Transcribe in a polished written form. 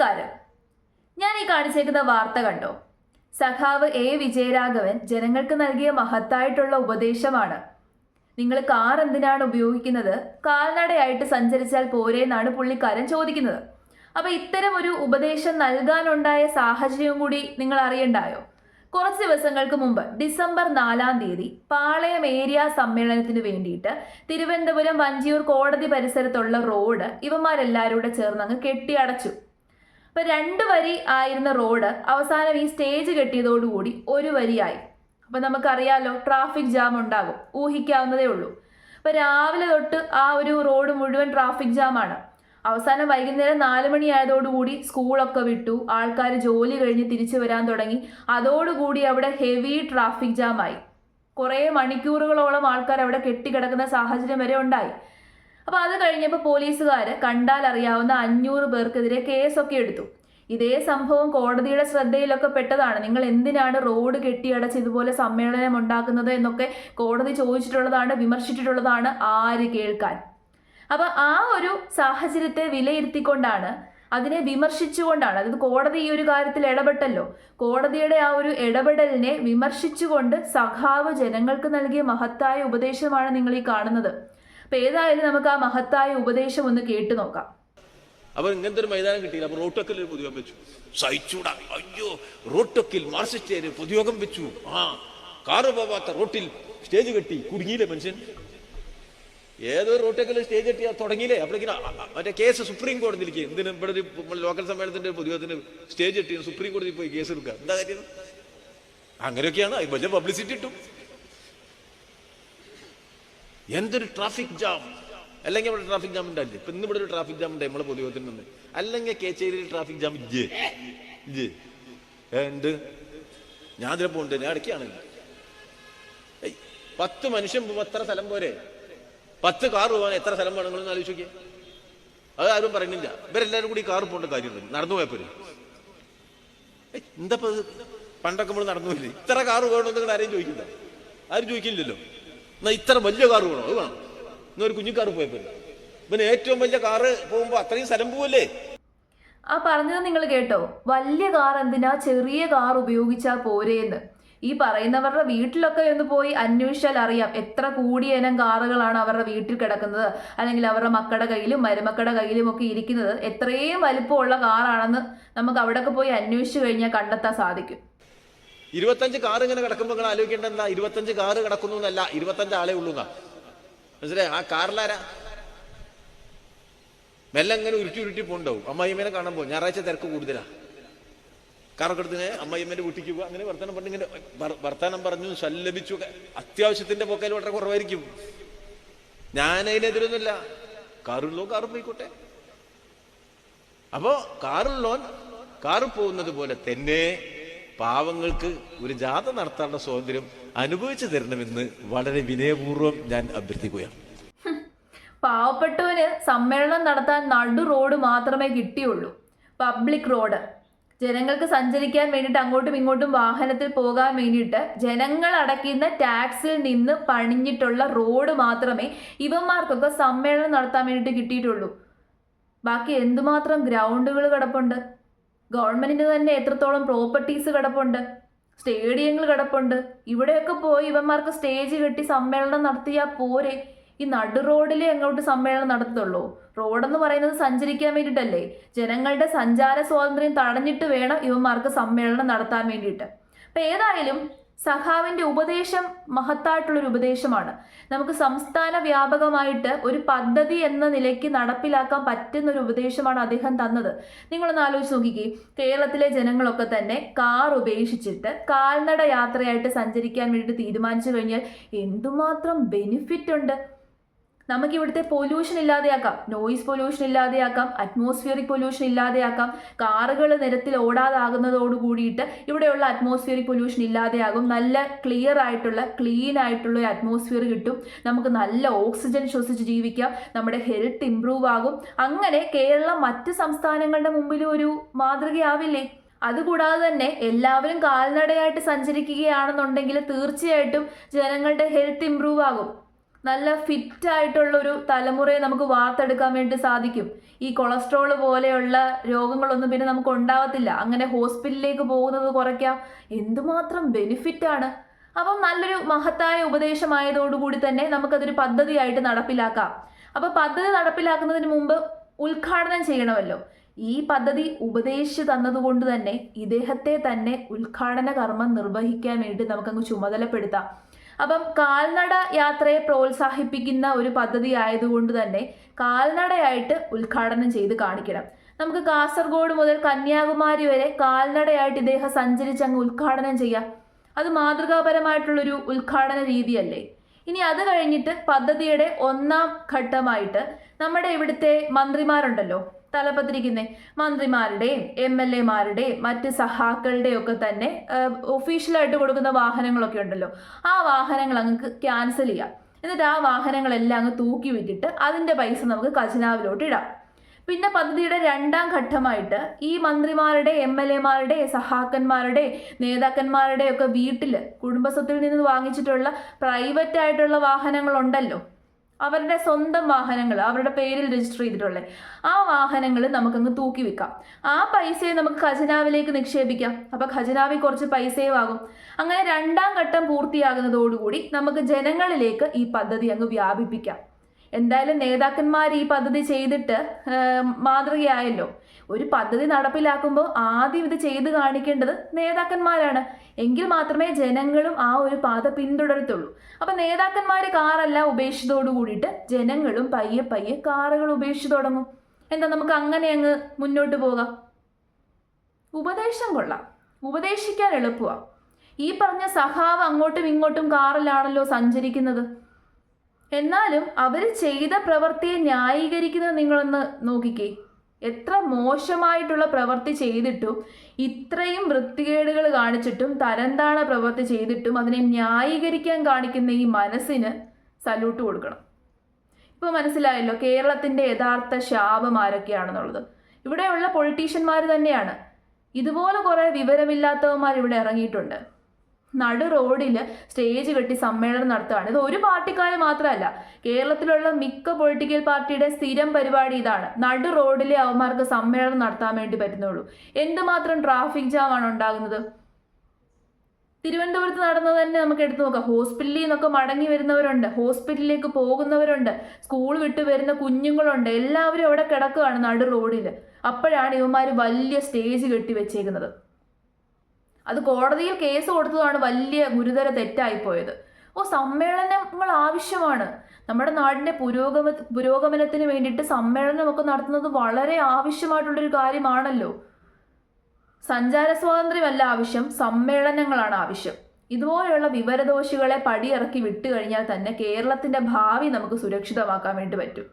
നമസ്കാരം. ഞാൻ ഈ കാണിച്ചേക്കുന്ന വാർത്ത കണ്ടോ? സഖാവ് എ വിജയരാഘവൻ ജനങ്ങൾക്ക് നൽകിയ മഹത്തായിട്ടുള്ള ഉപദേശമാണ്. നിങ്ങൾ കാർ എന്തിനാണ് ഉപയോഗിക്കുന്നത്, കാൽനടയായിട്ട് സഞ്ചരിച്ചാൽ പോരെ എന്നാണ് പുള്ളിക്കാരൻ ചോദിക്കുന്നത്. അപ്പൊ ഇത്തരം ഒരു ഉപദേശം നൽകാനുണ്ടായ സാഹചര്യം കൂടി നിങ്ങൾ അറിയണ്ടായോ? കുറച്ച് ദിവസങ്ങൾക്ക് മുമ്പ് ഡിസംബർ 4-ാം തീയതി പാളയം ഏരിയ സമ്മേളനത്തിന് വേണ്ടിയിട്ട് തിരുവനന്തപുരം വഞ്ചിയൂർ കോടതി പരിസരത്തുള്ള റോഡ് ഇവന്മാരെല്ലാവരും കൂടെ ചേർന്നങ്ങ് കെട്ടിയടച്ചു. അപ്പൊ 2 വരി ആയിരുന്ന റോഡ് അവസാനം ഈ സ്റ്റേജ് കെട്ടിയതോടുകൂടി 1 വരിയായി. അപ്പൊ നമുക്കറിയാലോ, ട്രാഫിക് ജാം ഉണ്ടാകും, ഊഹിക്കാവുന്നതേ ഉള്ളൂ. അപ്പൊ രാവിലെ തൊട്ട് ആ ഒരു റോഡ് മുഴുവൻ ട്രാഫിക് ജാമാണ്. അവസാനം വൈകുന്നേരം 4 മണി ആയതോടുകൂടി സ്കൂളൊക്കെ വിട്ടു, ആൾക്കാർ ജോലി കഴിഞ്ഞ് തിരിച്ചു വരാൻ തുടങ്ങി. അതോടുകൂടി അവിടെ ഹെവി ട്രാഫിക് ജാമായി. കുറേ മണിക്കൂറുകളോളം ആൾക്കാർ അവിടെ കെട്ടിക്കിടക്കുന്ന സാഹചര്യം വരെ ഉണ്ടായി. അപ്പൊ അത് കഴിഞ്ഞപ്പോൾ പോലീസുകാർ കണ്ടാൽ അറിയാവുന്ന 500 പേർക്കെതിരെ കേസൊക്കെ എടുത്തു. ഇതേ സംഭവം കോടതിയുടെ ശ്രദ്ധയിലൊക്കെ പെട്ടതാണ്. നിങ്ങൾ എന്തിനാണ് റോഡ് കെട്ടിയടച്ച് ഇതുപോലെ സമ്മേളനം ഉണ്ടാക്കുന്നത് എന്നൊക്കെ കോടതി ചോദിച്ചിട്ടുള്ളതാണ്, വിമർശിച്ചിട്ടുള്ളതാണ്. ആര് കേൾക്കാൻ? അപ്പൊ ആ ഒരു സാഹചര്യത്തെ വിലയിരുത്തിക്കൊണ്ടാണ്, അതിനെ വിമർശിച്ചുകൊണ്ടാണ്, അതായത് കോടതി ഈ ഒരു കാര്യത്തിൽ ഇടപെട്ടല്ലോ, കോടതിയുടെ ആ ഒരു ഇടപെടലിനെ വിമർശിച്ചുകൊണ്ട് സഖാവ് ജനങ്ങൾക്ക് നൽകിയ മഹത്തായ ഉപദേശമാണ് നിങ്ങൾ ഈ കാണുന്നത്. അപ്പൊ ഏതായാലും നമുക്ക് ആ മഹത്തായ ഉപദേശം ഒന്ന് കേട്ടു നോക്കാം. അപ്പൊ ഇങ്ങനത്തെ ഒരു മൈതാനം കിട്ടിയില്ല. അപ്പൊ റോട്ടൊക്കിൽ ഒരു പൊതുയോഗം വെച്ചു. സഹിച്ചൂടാ, അയ്യോ റോട്ടൊക്കിൽ മാർക്സിസ്റ്റ് പൊതുയോഗം വെച്ചു. കാറ് പോവാത്ത റോട്ടിൽ സ്റ്റേജ് കെട്ടി കുടുങ്ങിയില്ലേ മനുഷ്യൻ. ഏതോ റോട്ടൊക്കിൽ സ്റ്റേജ് കെട്ടിയാ തുടങ്ങിയില്ലേ. അപ്പോഴേക്കും മറ്റേ കേസ് സുപ്രീം കോടതിയിലേക്ക്, എന്തിനും ഇവിടെ ഒരു ലോക്കൽ സമ്മേളനത്തിന്റെ പൊതുയോഗത്തിന് സ്റ്റേജ് കെട്ടി സുപ്രീം കോടതിയിൽ പോയി കേസ് എടുക്കുക. എന്താ കാര്യം? അങ്ങനെയൊക്കെയാണ്. വലിയ പബ്ലിസിറ്റി ഇട്ടും. എന്തൊരു ട്രാഫിക് ജാം. അല്ലെങ്കിൽ ഇവിടെ ട്രാഫിക് ജാം ഉണ്ടായില്ലേ? ഇപ്പൊ ഇന്ന് ഇവിടെ ഒരു ട്രാഫിക് ജാം ഉണ്ടായി നമ്മളെ പൊതുയോഗത്തിൽ നിന്ന്. അല്ലെങ്കിൽ കേച്ചേരിയിൽ ട്രാഫിക് ജാം എന്ത് ഞാൻ അതിലെ പോകണ്ടേ? ഞാൻ ഇടയ്ക്കാണെങ്കിൽ 10 മനുഷ്യൻ പോകുമ്പോൾ എത്ര സ്ഥലം പോരെ? 10 കാർ പോകാൻ എത്ര സ്ഥലം വേണം? നിങ്ങളൊന്ന് ആലോചിച്ച് നോക്കിയേ. അത് ആരും പറയുന്നില്ല. ഇവരെല്ലാവരും കൂടി കാർ പോകേണ്ട കാര്യമുണ്ട്. നടന്നു പോയപ്പോരെ. എന്താ പണ്ടൊക്കെ നമ്മൾ നടന്നു പോയില്ലേ? ഇത്ര കാർ വേണമെന്ന് നിങ്ങൾ ആരെയും ചോദിക്കില്ല. ആരും ചോദിക്കില്ലല്ലോ. എന്നാൽ ഇത്ര വലിയ കാർ വേണോ? അത് വേണം. ഒരു കുഞ്ഞിക്കാർ പോയപ്പോൾ പിന്നെ ഏറ്റവും വലിയ കാറ് പോകുമ്പോ അത്രയും സ്ഥലം പോവല്ലേ? ആ പറഞ്ഞത് നിങ്ങൾ കേട്ടോ? വലിയ കാർ എന്തിനാ, ചെറിയ കാർ ഉപയോഗിച്ചാൽ പോരേന്ന്. ഈ പറയുന്നവരുടെ വീട്ടിലൊക്കെ ഒന്ന് പോയി അന്വേഷിച്ചാൽ അറിയാം എത്ര കൂടിയ ഇനം കാറുകളാണ് അവരുടെ വീട്ടിൽ കിടക്കുന്നത്, അല്ലെങ്കിൽ അവരുടെ മക്കളുടെ കയ്യിലും മരുമക്കളുടെ കയ്യിലും ഒക്കെ ഇരിക്കുന്നത്. എത്രയും വലിപ്പമുള്ള കാറാണെന്ന് നമുക്ക് അവിടെയൊക്കെ പോയി അന്വേഷിച്ചു കഴിഞ്ഞാൽ കണ്ടെത്താൻ സാധിക്കും. 25 കാർ ഇങ്ങനെ കിടക്കുമ്പോൾ നിങ്ങൾ ആലോചിക്കേണ്ട എന്താ? 25 കാറ് കിടക്കുന്നു എന്നല്ല, 25 ആളെ ഉള്ളൂ. മനസ്സിലായി? ആ കാറിലാരാ? മെല്ലെ അങ്ങനെ ഉരുട്ടി പോണ്ടാവും. അമ്മായിമ്മേനെ കാണാൻ പോകും. ഞായറാഴ്ച തിരക്ക് കൂടുതലാ. കാറൊക്കെ എടുത്തിന് അമ്മായിമ്മേന്റെ വീട്ടിലേക്ക് പോകുക. അങ്ങനെ വർത്തമാനം പറഞ്ഞു, ഇങ്ങനെ വർത്തമാനം പറഞ്ഞു, ശല്ലഭിച്ചു. അത്യാവശ്യത്തിന്റെ പോക്കയിൽ വളരെ കുറവായിരിക്കും. ഞാൻ അതിനെതിരൊന്നുമില്ല. കാറുള്ളോ കാറ് പോയിക്കോട്ടെ. അപ്പോ കാറുള്ളോൻ കാറ് പോകുന്നത് പോലെ തന്നെ പാവങ്ങൾക്ക് ഒരു ജാഥ നടത്താനുള്ള സ്വാതന്ത്ര്യം അനുഭവിച്ചു തരണമെന്ന് വളരെ വിനയപൂർവ്വം ഞാൻ അഭ്യർത്ഥിക്കുകയാണ്. പാവപ്പെട്ടവന് സമ്മേളനം നടത്താൻ നടു റോഡ് മാത്രമേ കിട്ടിയുള്ളൂ. പബ്ലിക് റോഡ്, ജനങ്ങൾക്ക് സഞ്ചരിക്കാൻ വേണ്ടിയിട്ട് അങ്ങോട്ടും ഇങ്ങോട്ടും വാഹനത്തിൽ പോകാൻ വേണ്ടിയിട്ട് ജനങ്ങൾ അടയ്ക്കുന്ന ടാക്സിൽ നിന്ന് പണിഞ്ഞിട്ടുള്ള റോഡ് മാത്രമേ ഇവന്മാർക്കൊക്കെ സമ്മേളനം നടത്താൻ വേണ്ടിയിട്ട് കിട്ടിയിട്ടുള്ളൂ. ബാക്കി എന്തുമാത്രം ഗ്രൗണ്ടുകൾ കിടപ്പുണ്ട്, ഗവൺമെന്റിന് തന്നെ എത്രത്തോളം പ്രോപ്പർട്ടീസ് കിടപ്പുണ്ട്, സ്റ്റേഡിയങ്ങൾ കിടപ്പുണ്ട്. ഇവിടെയൊക്കെ പോയി ഇവന്മാർക്ക് സ്റ്റേജ് കെട്ടി സമ്മേളനം നടത്തിയാൽ പോരെ? ഈ നടു റോഡിലേ അങ്ങോട്ട് സമ്മേളനം നടത്തത്തുള്ളൂ. റോഡെന്ന് പറയുന്നത് സഞ്ചരിക്കാൻ വേണ്ടിയിട്ടല്ലേ? ജനങ്ങളുടെ സഞ്ചാര സ്വാതന്ത്ര്യം തടഞ്ഞിട്ട് വേണം ഇവന്മാർക്ക് സമ്മേളനം നടത്താൻ വേണ്ടിയിട്ട്. അപ്പൊ ഏതായാലും സഖാവിന്റെ ഉപദേശം മഹത്തായിട്ടുള്ളൊരു ഉപദേശമാണ്. നമുക്ക് സംസ്ഥാന വ്യാപകമായിട്ട് ഒരു പദ്ധതി എന്ന നിലയ്ക്ക് നടപ്പിലാക്കാൻ പറ്റുന്ന ഒരു ഉപദേശമാണ് അദ്ദേഹം തന്നത്. നിങ്ങളൊന്ന് ആലോചിച്ച് നോക്കിക്കേ. കേരളത്തിലെ ജനങ്ങളൊക്കെ തന്നെ കാർ ഉപേക്ഷിച്ചിട്ട് കാൽനട യാത്രയായിട്ട് സഞ്ചരിക്കാൻ വേണ്ടിയിട്ട് തീരുമാനിച്ചു കഴിഞ്ഞാൽ എന്തുമാത്രം ബെനിഫിറ്റ് ഉണ്ട്. നമുക്ക് ഇവിടുത്തെ പൊല്യൂഷൻ ഇല്ലാതെയാക്കാം, നോയിസ് പൊല്യൂഷൻ ഇല്ലാതെയാക്കാം, അറ്റ്മോസ്ഫിയറിക് പൊല്യൂഷൻ ഇല്ലാതെയാക്കാം. കാറുകൾ നിരത്തിൽ ഓടാതാകുന്നതോട് കൂടിയിട്ട് ഇവിടെയുള്ള അറ്റ്മോസ്ഫിയറിക് പൊല്യൂഷൻ ഇല്ലാതെയാകും. നല്ല ക്ലിയർ ആയിട്ടുള്ള ക്ലീൻ ആയിട്ടുള്ള ഒരു അറ്റ്മോസ്ഫിയർ കിട്ടും. നമുക്ക് നല്ല ഓക്സിജൻ ശ്വസിച്ച് ജീവിക്കാം. നമ്മുടെ ഹെൽത്ത് ഇംപ്രൂവ് ആകും. അങ്ങനെ കേരളം മറ്റ് സംസ്ഥാനങ്ങളുടെ മുമ്പിൽ ഒരു മാതൃകയാവില്ലേ? അതുകൂടാതെ തന്നെ എല്ലാവരും കാൽനടയായിട്ട് സഞ്ചരിക്കുകയാണെന്നുണ്ടെങ്കിൽ തീർച്ചയായിട്ടും ജനങ്ങളുടെ ഹെൽത്ത് ഇംപ്രൂവ് ആകും. നല്ല ഫിറ്റ് ആയിട്ടുള്ളൊരു തലമുറയെ നമുക്ക് വാർത്തെടുക്കാൻ വേണ്ടി സാധിക്കും. ഈ കൊളസ്ട്രോൾ പോലെയുള്ള രോഗങ്ങളൊന്നും പിന്നെ നമുക്ക് ഉണ്ടാവത്തില്ല. അങ്ങനെ ഹോസ്പിറ്റലിലേക്ക് പോകുന്നത് കുറയ്ക്കാം. എന്തുമാത്രം ബെനിഫിറ്റാണ്. അപ്പം നല്ലൊരു മഹത്തായ ഉപദേശമായതോടുകൂടി തന്നെ നമുക്കതൊരു പദ്ധതിയായിട്ട് നടപ്പിലാക്കാം. അപ്പോൾ പദ്ധതി നടപ്പിലാക്കുന്നതിന് മുമ്പ് ഉദ്ഘാടനം ചെയ്യണമല്ലോ. ഈ പദ്ധതി ഉപദേശിച്ചു തന്നതുകൊണ്ട് തന്നെ ഇദ്ദേഹത്തെ തന്നെ ഉദ്ഘാടന കർമ്മം നിർവഹിക്കാൻ വേണ്ടി നമുക്കങ്ങ് ചുമതലപ്പെടുത്താം. അപ്പം കാൽനട യാത്രയെ പ്രോത്സാഹിപ്പിക്കുന്ന ഒരു പദ്ധതി ആയതുകൊണ്ട് തന്നെ കാൽനടയായിട്ട് ഉദ്ഘാടനം ചെയ്ത് കാണിക്കണം. നമുക്ക് കാസർഗോഡ് മുതൽ കന്യാകുമാരി വരെ കാൽനടയായിട്ട് ഇദ്ദേഹം സഞ്ചരിച്ചങ്ങ് ഉദ്ഘാടനം ചെയ്യാം. അത് മാതൃകാപരമായിട്ടുള്ളൊരു ഉദ്ഘാടന രീതിയല്ലേ? ഇനി അത് കഴിഞ്ഞിട്ട് പദ്ധതിയുടെ 1ാം ഘട്ടമായിട്ട് നമ്മുടെ ഇവിടുത്തെ മന്ത്രിമാരുണ്ടല്ലോ, തലപ്പത്തിരിക്കുന്ന മന്ത്രിമാരുടെയും MLA മാരുടെയും മറ്റ് സഹാക്കളുടെയും ഒക്കെ തന്നെ ഒഫീഷ്യലായിട്ട് കൊടുക്കുന്ന വാഹനങ്ങളൊക്കെ ഉണ്ടല്ലോ, ആ വാഹനങ്ങൾ അങ്ങ് ക്യാൻസൽ ചെയ്യാം. എന്നിട്ട് ആ വാഹനങ്ങളെല്ലാം അങ്ങ് തൂക്കി വിട്ടിട്ട് അതിൻ്റെ പൈസ നമുക്ക് ഖജനാവിലോട്ട് ഇടാം. പിന്നെ പദ്ധതിയുടെ 2ാം ഘട്ടമായിട്ട് ഈ മന്ത്രിമാരുടെ MLA മാരുടെ സഹാക്കന്മാരുടെ നേതാക്കന്മാരുടെ ഒക്കെ വീട്ടിൽ കുടുംബസ്വത്തിൽ നിന്ന് വാങ്ങിച്ചിട്ടുള്ള പ്രൈവറ്റ് ആയിട്ടുള്ള വാഹനങ്ങളുണ്ടല്ലോ, അവരുടെ സ്വന്തം വാഹനങ്ങൾ അവരുടെ പേരിൽ രജിസ്റ്റർ ചെയ്തിട്ടുള്ളത്, ആ വാഹനങ്ങൾ നമുക്കങ്ങ് തൂക്കി വെക്കാം. ആ പൈസയെ നമുക്ക് ഖജനാവിലേക്ക് നിക്ഷേപിക്കാം. അപ്പോൾ ഖജനാവിൽ കുറച്ച് പൈസയും ആകും. അങ്ങനെ 2ാം ഘട്ടം പൂർത്തിയാകുന്നതോടുകൂടി നമുക്ക് ജനങ്ങളിലേക്ക് ഈ പദ്ധതി അങ്ങ് വ്യാപിപ്പിക്കാം. എന്തായാലും നേതാക്കന്മാർ ഈ പദ്ധതി ചെയ്തിട്ട് മാതൃകയായല്ലോ. ഒരു പദ്ധതി നടപ്പിലാക്കുമ്പോൾ ആദ്യം ഇത് ചെയ്ത് കാണിക്കേണ്ടത് നേതാക്കന്മാരാണ്. എങ്കിൽ മാത്രമേ ജനങ്ങളും ആ ഒരു പാത പിന്തുടരത്തുള്ളൂ. അപ്പം നേതാക്കന്മാർ കാറെല്ലാം ഉപേക്ഷിച്ചതോടു കൂടിയിട്ട് ജനങ്ങളും പയ്യെ പയ്യെ കാറുകൾ ഉപേക്ഷിച്ചു തുടങ്ങും. എന്താ, നമുക്ക് അങ്ങനെ അങ്ങ് മുന്നോട്ട് പോകാം. ഉപദേശം കൊള്ളാം, ഉപദേശിക്കാൻ എളുപ്പമാണ്. ഈ പറഞ്ഞ സഖാവ് അങ്ങോട്ടും ഇങ്ങോട്ടും കാറിലാണല്ലോ സഞ്ചരിക്കുന്നത്. എന്നാലും അവർ ചെയ്ത പ്രവൃത്തിയെ ന്യായീകരിക്കുന്നത് നിങ്ങളൊന്ന് നോക്കിക്കേ. എത്ര മോശമായിട്ടുള്ള പ്രവൃത്തി ചെയ്തിട്ടും ഇത്രയും വൃത്തികേടുകൾ കാണിച്ചിട്ടും തരംതാണ പ്രവൃത്തി ചെയ്തിട്ടും അതിനെ ന്യായീകരിക്കാൻ കാണിക്കുന്ന ഈ മനസ്സിന് സല്യൂട്ട് കൊടുക്കണം. ഇപ്പോൾ മനസ്സിലായല്ലോ കേരളത്തിൻ്റെ യഥാർത്ഥ ശാപം ആരൊക്കെയാണെന്നുള്ളത്. ഇവിടെയുള്ള പൊളിറ്റീഷ്യന്മാർ തന്നെയാണ്. ഇതുപോലെ കുറേ വിവരമില്ലാത്തവന്മാർ ഇവിടെ ഇറങ്ങിയിട്ടുണ്ട്. നടു റോഡിൽ സ്റ്റേജ് കെട്ടി സമ്മേളനം നടത്തുകയാണ്. ഇത് ഒരു പാർട്ടിക്കാർ മാത്രമല്ല, കേരളത്തിലുള്ള മിക്ക പൊളിറ്റിക്കൽ പാർട്ടിയുടെ സ്ഥിരം പരിപാടി ഇതാണ്. നടു റോഡിലെ അവന്മാർക്ക് സമ്മേളനം നടത്താൻ വേണ്ടി പറ്റുന്നുള്ളൂ. എന്തുമാത്രം ട്രാഫിക് ജാമാണ് ഉണ്ടാകുന്നത്. തിരുവനന്തപുരത്ത് നടന്നത് തന്നെ നമുക്ക് എടുത്തു നോക്കാം. ഹോസ്പിറ്റലിൽ നിന്നൊക്കെ മടങ്ങി വരുന്നവരുണ്ട്, ഹോസ്പിറ്റലിലേക്ക് പോകുന്നവരുണ്ട്, സ്കൂൾ വിട്ട് വരുന്ന കുഞ്ഞുങ്ങളുണ്ട്. എല്ലാവരും അവിടെ കിടക്കുകയാണ് നടു റോഡിൽ. അപ്പോഴാണ് ഇവന്മാർ വലിയ സ്റ്റേജ് കെട്ടി വെച്ചേക്കുന്നത്. അത് കോടതിയിൽ കേസ് കൊടുത്തതാണ് വലിയ ഗുരുതര തെറ്റായിപ്പോയത്. സമ്മേളനങ്ങൾ ആവശ്യമാണ്. നമ്മുടെ നാടിൻ്റെ പുരോഗമനത്തിന് വേണ്ടിയിട്ട് സമ്മേളനമൊക്കെ നടത്തുന്നത് വളരെ ആവശ്യമായിട്ടുള്ളൊരു കാര്യമാണല്ലോ. സഞ്ചാര സ്വാതന്ത്ര്യമല്ല ആവശ്യം, സമ്മേളനങ്ങളാണ് ആവശ്യം. ഇതുപോലെയുള്ള വിവരദോഷികളെ പടിയിറക്കി വിട്ടു കഴിഞ്ഞാൽ തന്നെ കേരളത്തിൻ്റെ ഭാവി നമുക്ക് സുരക്ഷിതമാക്കാൻ വേണ്ടി പറ്റും.